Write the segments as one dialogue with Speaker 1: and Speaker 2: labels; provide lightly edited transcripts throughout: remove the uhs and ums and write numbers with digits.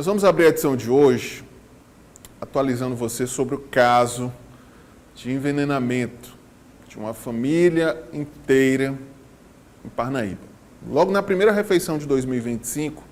Speaker 1: Nós vamos abrir a edição de hoje atualizando você sobre o caso de envenenamento de uma família inteira em Parnaíba. Logo na primeira refeição de 2025,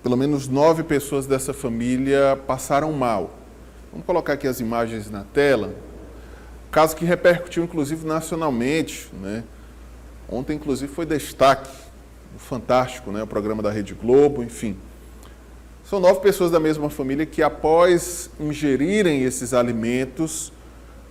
Speaker 1: pelo menos 9 pessoas dessa família passaram mal. Vamos colocar aqui as imagens na tela. Caso que repercutiu, inclusive, nacionalmente, né? Ontem, inclusive, foi destaque no Fantástico, né? O programa da Rede Globo, enfim. São 9 pessoas da mesma família que, após ingerirem esses alimentos,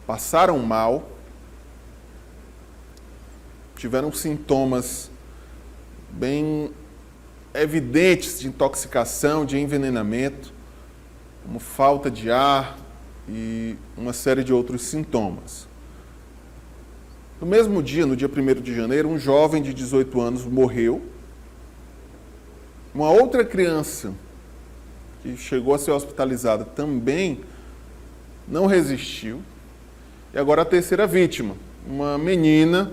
Speaker 1: passaram mal, tiveram sintomas bem evidentes de intoxicação, de envenenamento, como falta de ar e uma série de outros sintomas. No mesmo dia, no dia 1º de janeiro, um jovem de 18 anos morreu. Uma outra criança que chegou a ser hospitalizada também não resistiu. E agora a terceira vítima, uma menina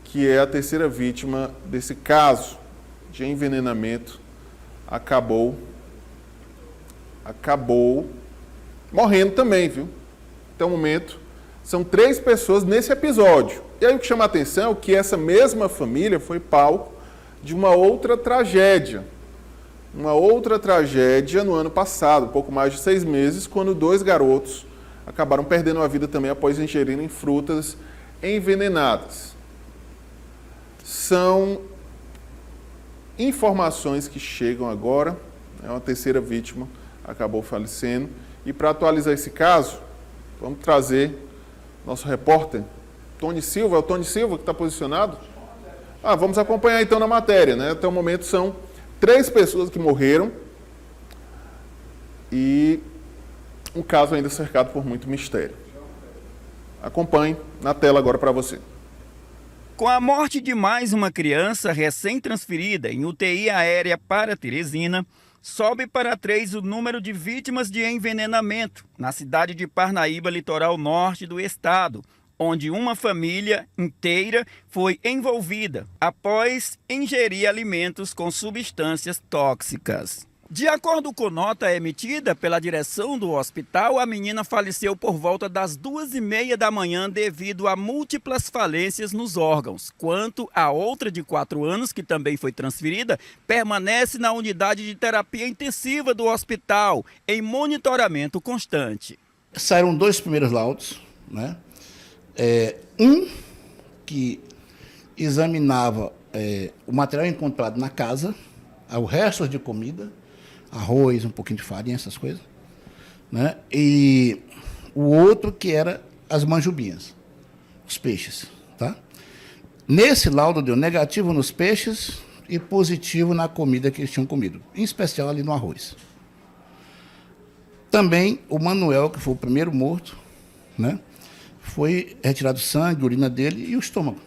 Speaker 1: que é a terceira vítima desse caso de envenenamento, acabou morrendo também, viu? Até o momento, são 3 pessoas nesse episódio. E aí o que chama a atenção é que essa mesma família foi palco de uma outra tragédia. Uma outra tragédia no ano passado, pouco mais de 6 meses, quando 2 garotos acabaram perdendo a vida também após ingerirem frutas envenenadas. São informações que chegam agora, uma terceira vítima acabou falecendo. E para atualizar esse caso, vamos trazer nosso repórter, Tony Silva. É o Tony Silva que está posicionado? Vamos acompanhar então na matéria, né? Até o momento são 3 pessoas que morreram e um caso ainda cercado por muito mistério. Acompanhe na tela agora para você.
Speaker 2: Com a morte de mais uma criança recém-transferida em UTI aérea para Teresina, sobe para 3 o número de vítimas de envenenamento na cidade de Parnaíba, litoral norte do estado, onde uma família inteira foi envolvida após ingerir alimentos com substâncias tóxicas. De acordo com nota emitida pela direção do hospital, a menina faleceu por volta das 2h30 da manhã devido a múltiplas falências nos órgãos. Quanto a outra de 4 anos, que também foi transferida, permanece na unidade de terapia intensiva do hospital, em monitoramento constante.
Speaker 3: Saíram 2 primeiros laudos, né? Um que examinava o material encontrado na casa, o resto de comida, arroz, um pouquinho de farinha, essas coisas, né? E o outro que era as manjubinhas, os peixes, tá? Nesse laudo deu negativo nos peixes e positivo na comida que eles tinham comido, em especial ali no arroz. Também o Manuel, que foi o primeiro morto, né? Foi retirado sangue, urina dele e o estômago,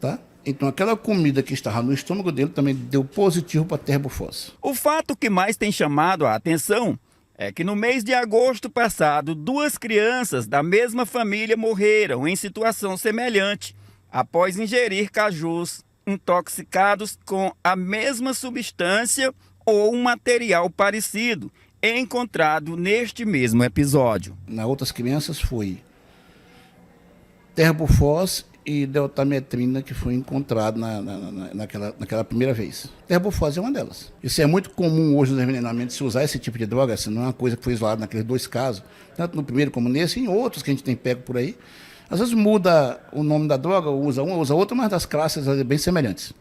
Speaker 3: tá? Então, aquela comida que estava no estômago dele também deu positivo para terbufose.
Speaker 2: O fato que mais tem chamado a atenção é que no mês de agosto passado, 2 crianças da mesma família morreram em situação semelhante após ingerir cajus intoxicados com a mesma substância ou um material parecido encontrado neste mesmo episódio.
Speaker 3: Nas outras crianças foi terbufose e deltametrina, que foi encontrado naquela primeira vez. Terbufose é uma delas. Isso é muito comum hoje nos envenenamentos, se usar esse tipo de droga. Essa não é uma coisa que foi isolada naqueles 2 casos, tanto no primeiro como nesse, e em outros que a gente tem pego por aí. Às vezes muda o nome da droga, usa uma, usa outra, mas das classes são bem semelhantes.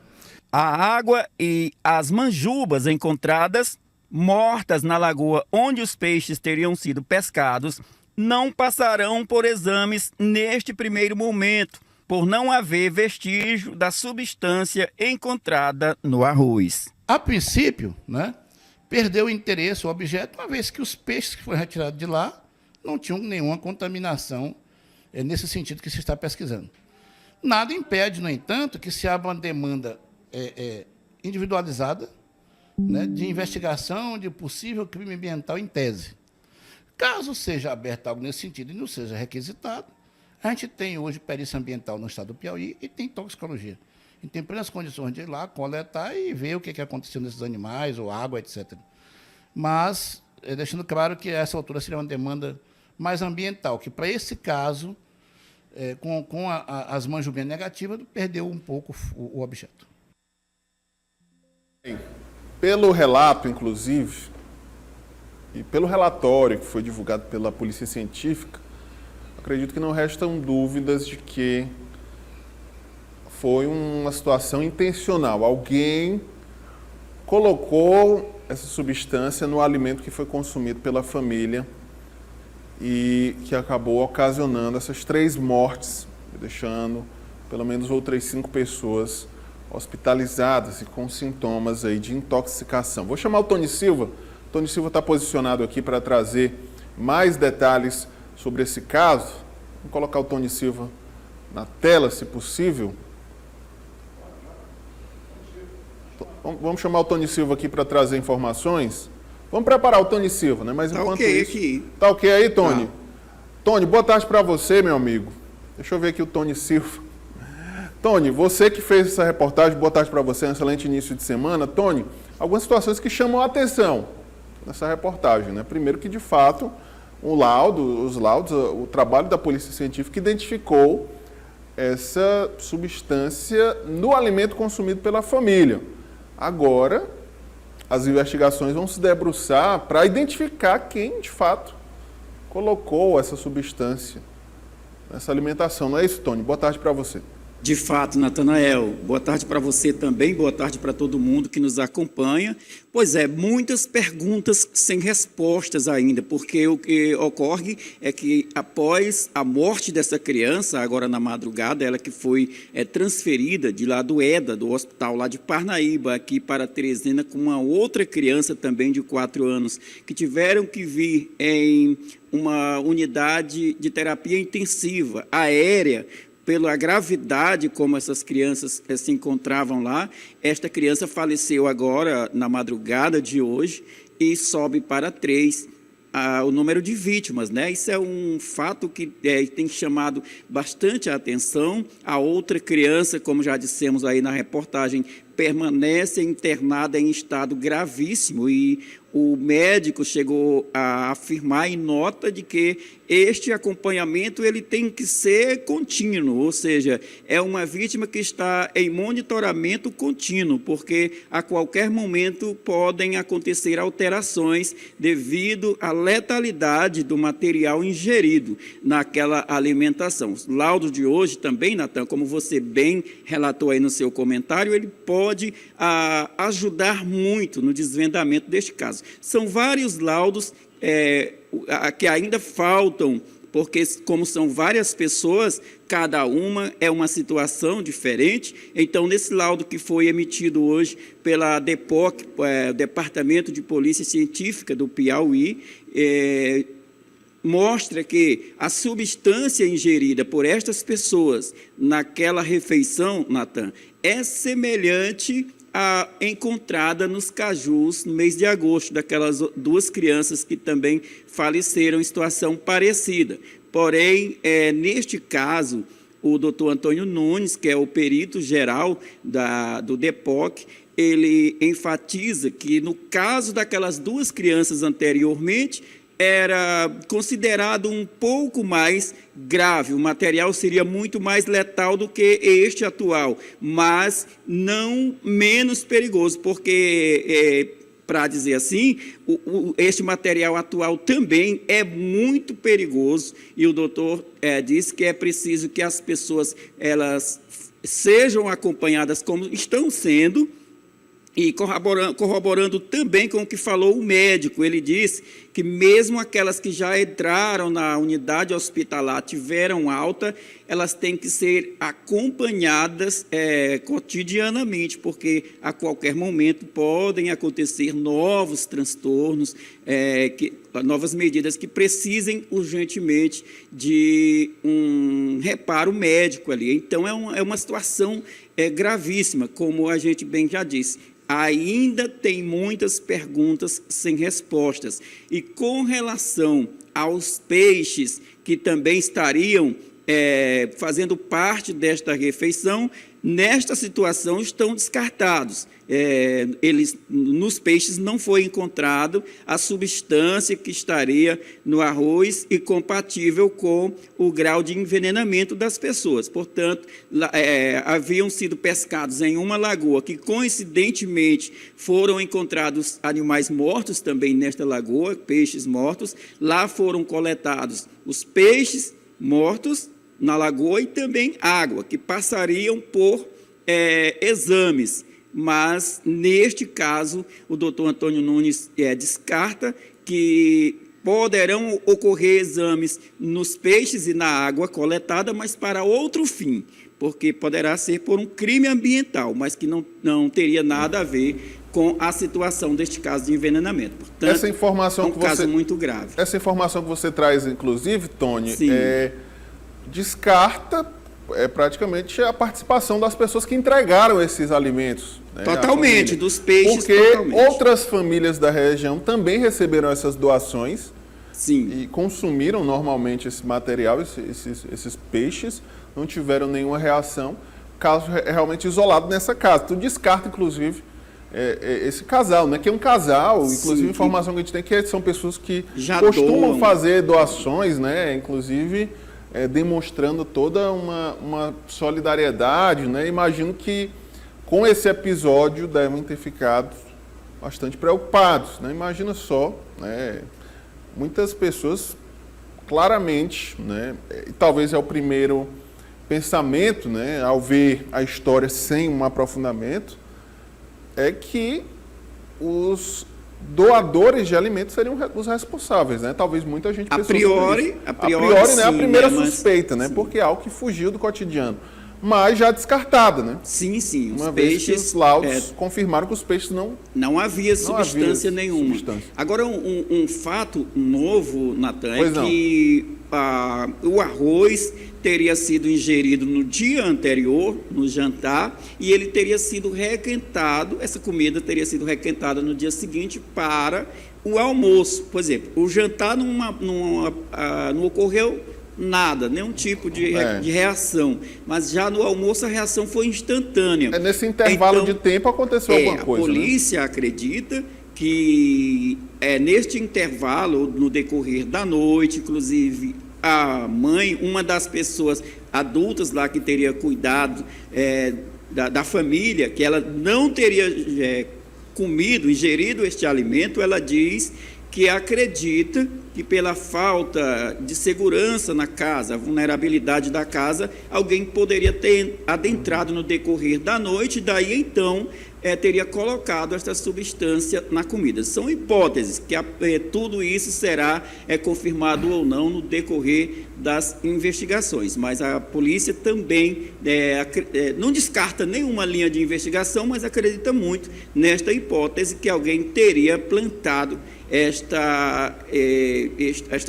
Speaker 2: A água e as manjubas encontradas, mortas na lagoa onde os peixes teriam sido pescados, não passarão por exames neste primeiro momento, por não haver vestígio da substância encontrada no arroz.
Speaker 3: A princípio, né, perdeu o interesse o objeto, uma vez que os peixes que foram retirados de lá não tinham nenhuma contaminação nesse sentido que se está pesquisando. Nada impede, no entanto, que se abra uma demanda individualizada, né, de investigação de possível crime ambiental em tese. Caso seja aberto algo nesse sentido e não seja requisitado, a gente tem hoje perícia ambiental no estado do Piauí e tem toxicologia. gente tem plenas condições de ir lá, coletar e ver o que aconteceu nesses animais, ou água, etc. Mas, deixando claro que a essa altura seria uma demanda mais ambiental, que para esse caso, com as manjuvinhas negativas, perdeu um pouco o objeto.
Speaker 1: Pelo relato, inclusive, e pelo relatório que foi divulgado pela Polícia Científica, acredito que não restam dúvidas de que foi uma situação intencional. Alguém colocou essa substância no alimento que foi consumido pela família e que acabou ocasionando essas 3 mortes, deixando pelo menos outras 5 pessoas hospitalizadas e com sintomas aí de intoxicação. Vou chamar o Tony Silva. O Tony Silva está posicionado aqui para trazer mais detalhes sobre esse caso. Vamos colocar o Tony Silva na tela, se possível. Vamos chamar o Tony Silva aqui para trazer informações. Vamos preparar o Tony Silva, né? Mas enquanto isso... aqui. Tá ok aí, Tony? Tá. Tony, boa tarde para você, meu amigo. Deixa eu ver aqui o Tony Silva. Tony, você que fez essa reportagem, boa tarde para você, um excelente início de semana. Tony, algumas situações que chamam a atenção nessa reportagem, né? Primeiro que, de fato, os laudos, o trabalho da Polícia Científica identificou essa substância no alimento consumido pela família. Agora, as investigações vão se debruçar para identificar quem, de fato, colocou essa substância nessa alimentação. Não é isso, Tony? Boa tarde para você.
Speaker 4: De fato, Natanael, boa tarde para você também, boa tarde para todo mundo que nos acompanha. Pois é, muitas perguntas sem respostas ainda, porque o que ocorre é que após a morte dessa criança, agora na madrugada, ela que foi transferida de lá do EDA, do hospital lá de Parnaíba, aqui para Teresina, com uma outra criança também de 4 anos, que tiveram que vir em uma unidade de terapia intensiva, aérea, pela gravidade como essas crianças se encontravam lá. Esta criança faleceu agora, na madrugada de hoje, e sobe para 3 o número de vítimas, né? Isso é um fato que tem chamado bastante a atenção. A outra criança, como já dissemos aí na reportagem, permanece internada em estado gravíssimo e o médico chegou a afirmar em nota de que este acompanhamento ele tem que ser contínuo, ou seja, é uma vítima que está em monitoramento contínuo, porque a qualquer momento podem acontecer alterações devido à letalidade do material ingerido naquela alimentação. Os laudos de hoje também, Natan, como você bem relatou aí no seu comentário, ele pode ajudar muito no desvendamento deste caso. São vários laudos que ainda faltam, porque como são várias pessoas, cada uma é uma situação diferente. Então, nesse laudo que foi emitido hoje pela DEPOC, Departamento de Polícia Científica do Piauí, mostra que a substância ingerida por estas pessoas naquela refeição, Natan, é semelhante à encontrada nos cajus no mês de agosto, daquelas 2 crianças que também faleceram em situação parecida. Porém, neste caso, o doutor Antônio Nunes, que é o perito geral do DEPOC, ele enfatiza que, no caso daquelas 2 crianças anteriormente, era considerado um pouco mais grave, o material seria muito mais letal do que este atual, mas não menos perigoso, porque, para dizer assim, este material atual também é muito perigoso, e o doutor disse que é preciso que as pessoas elas sejam acompanhadas como estão sendo, e corroborando também com o que falou o médico. Ele disse que mesmo aquelas que já entraram na unidade hospitalar, tiveram alta, elas têm que ser acompanhadas cotidianamente, porque a qualquer momento podem acontecer novos transtornos, novas medidas que precisem urgentemente de um reparo médico ali. Então, é uma situação gravíssima, como a gente bem já disse. Ainda tem muitas perguntas sem respostas. E com relação aos peixes que também estariam fazendo parte desta refeição, nesta situação estão descartados. Nos peixes não foi encontrado a substância que estaria no arroz e compatível com o grau de envenenamento das pessoas. Portanto, haviam sido pescados em uma lagoa que, coincidentemente, foram encontrados animais mortos também nesta lagoa, peixes mortos. Lá foram coletados os peixes mortos na lagoa e também água, que passariam por exames. Mas, neste caso, o doutor Antônio Nunes descarta que poderão ocorrer exames nos peixes e na água coletada, mas para outro fim, porque poderá ser por um crime ambiental, mas que não teria nada a ver com a situação deste caso de envenenamento. Portanto,
Speaker 1: essa informação
Speaker 4: é um caso muito grave.
Speaker 1: Essa informação que você traz, inclusive, Tony,
Speaker 4: Sim.
Speaker 1: Descarta praticamente a participação das pessoas que entregaram esses alimentos. Né,
Speaker 4: totalmente, dos peixes.
Speaker 1: Porque
Speaker 4: totalmente.
Speaker 1: Outras famílias da região também receberam essas doações.
Speaker 4: Sim.
Speaker 1: E consumiram normalmente esse material, esses peixes, não tiveram nenhuma reação. Caso realmente isolado nessa casa. Tu descarta, inclusive, esse casal, né? Que é um casal, inclusive
Speaker 4: Sim,
Speaker 1: a informação que a gente tem que são pessoas que
Speaker 4: já
Speaker 1: costumam
Speaker 4: doam.
Speaker 1: fazer doações, né? Inclusive demonstrando toda uma solidariedade, né? Imagino que com esse episódio devem ter ficado bastante preocupados, né? Imagina só, né? Muitas pessoas claramente, né? E talvez é o primeiro pensamento, né? Ao ver a história sem um aprofundamento, é que os doadores de alimentos seriam os responsáveis, né? Talvez muita gente
Speaker 4: A
Speaker 1: pensou
Speaker 4: priori,
Speaker 1: sobre isso. A priori,
Speaker 4: sim,
Speaker 1: né? A primeira
Speaker 4: né?
Speaker 1: suspeita, né?
Speaker 4: Sim.
Speaker 1: Porque é algo que fugiu do cotidiano. Mas já descartada, né?
Speaker 4: Sim, sim. Os
Speaker 1: Uma vez que
Speaker 4: peixes.
Speaker 1: os laudos confirmaram que os peixes
Speaker 4: Não havia substância nenhuma.
Speaker 1: substância.
Speaker 4: Agora, um fato novo, Natan,
Speaker 1: Pois
Speaker 4: é
Speaker 1: não.
Speaker 4: que o arroz teria sido ingerido no dia anterior, no jantar, e ele teria sido requentado, essa comida teria sido requentada no dia seguinte para o almoço. Por exemplo, o jantar não ocorreu nada, nenhum tipo de reação, mas já no almoço a reação foi instantânea.
Speaker 1: Nesse intervalo
Speaker 4: Então,
Speaker 1: de tempo aconteceu alguma coisa,
Speaker 4: a polícia acredita que neste intervalo, no decorrer da noite, inclusive a mãe, uma das pessoas adultas lá que teria cuidado da família, que ela não teria ingerido este alimento, ela diz que acredita que pela falta de segurança na casa, a vulnerabilidade da casa, alguém poderia ter adentrado no decorrer da noite, e daí então teria colocado esta substância na comida. São hipóteses, que tudo isso será confirmado ou não no decorrer das investigações, mas a polícia também não descarta nenhuma linha de investigação, mas acredita muito nesta hipótese que alguém teria plantado esta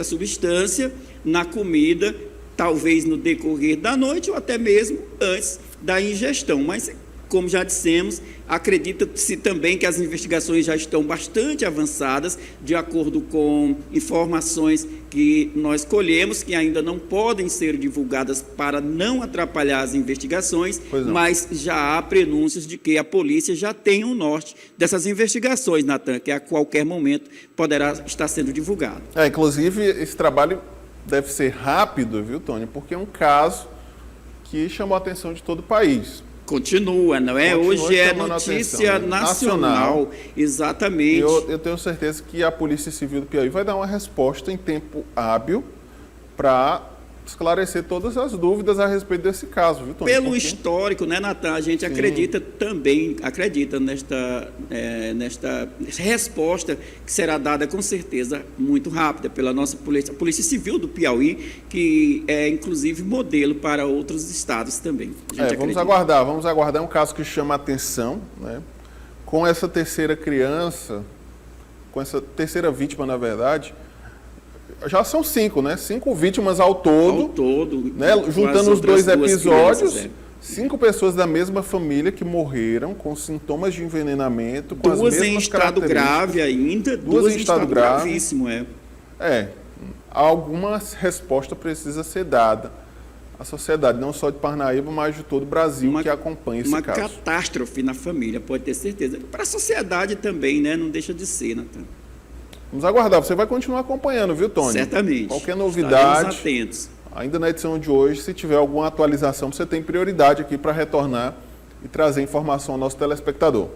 Speaker 4: substância na comida, talvez no decorrer da noite ou até mesmo antes da ingestão. Mas, como já dissemos, acredita-se também que as investigações já estão bastante avançadas, de acordo com informações que nós colhemos, que ainda não podem ser divulgadas para não atrapalhar as investigações, mas já há prenúncios de que a polícia já tem o norte dessas investigações, Natan, que a qualquer momento poderá estar sendo divulgado.
Speaker 1: Inclusive, esse trabalho deve ser rápido, viu, Tony? Porque é um caso que chamou a atenção de todo o país.
Speaker 4: Continua, não é?
Speaker 1: Continua
Speaker 4: Hoje é
Speaker 1: chamando a
Speaker 4: notícia
Speaker 1: atenção, né?
Speaker 4: nacional, exatamente.
Speaker 1: Eu tenho certeza que a Polícia Civil do Piauí vai dar uma resposta em tempo hábil para esclarecer todas as dúvidas a respeito desse caso, viu, Tony?
Speaker 4: Pelo histórico, né, Natan? A gente acredita nesta resposta que será dada com certeza muito rápida pela nossa polícia, a Polícia Civil do Piauí, que é inclusive modelo para outros estados também.
Speaker 1: Vamos aguardar. É um caso que chama a atenção, né? Com essa terceira criança, com essa terceira vítima, na verdade, já são 5, né? 5 vítimas ao todo, né? Juntando os dois episódios, 5 pessoas da mesma família que morreram com sintomas de envenenamento, com
Speaker 4: duas
Speaker 1: as mesmas
Speaker 4: em estado grave ainda, duas em estado gravíssimo,
Speaker 1: alguma resposta precisa ser dada a sociedade, não só de Parnaíba, mas de todo o Brasil que acompanha esse caso.
Speaker 4: Uma catástrofe na família, pode ter certeza. Para a sociedade também, né? Não deixa de ser, Natan.
Speaker 1: Vamos aguardar. Você vai continuar acompanhando, viu, Tony?
Speaker 4: Certamente.
Speaker 1: Qualquer novidade,
Speaker 4: estaremos atentos.
Speaker 1: ainda na edição de hoje, se tiver alguma atualização, você tem prioridade aqui para retornar e trazer informação ao nosso telespectador.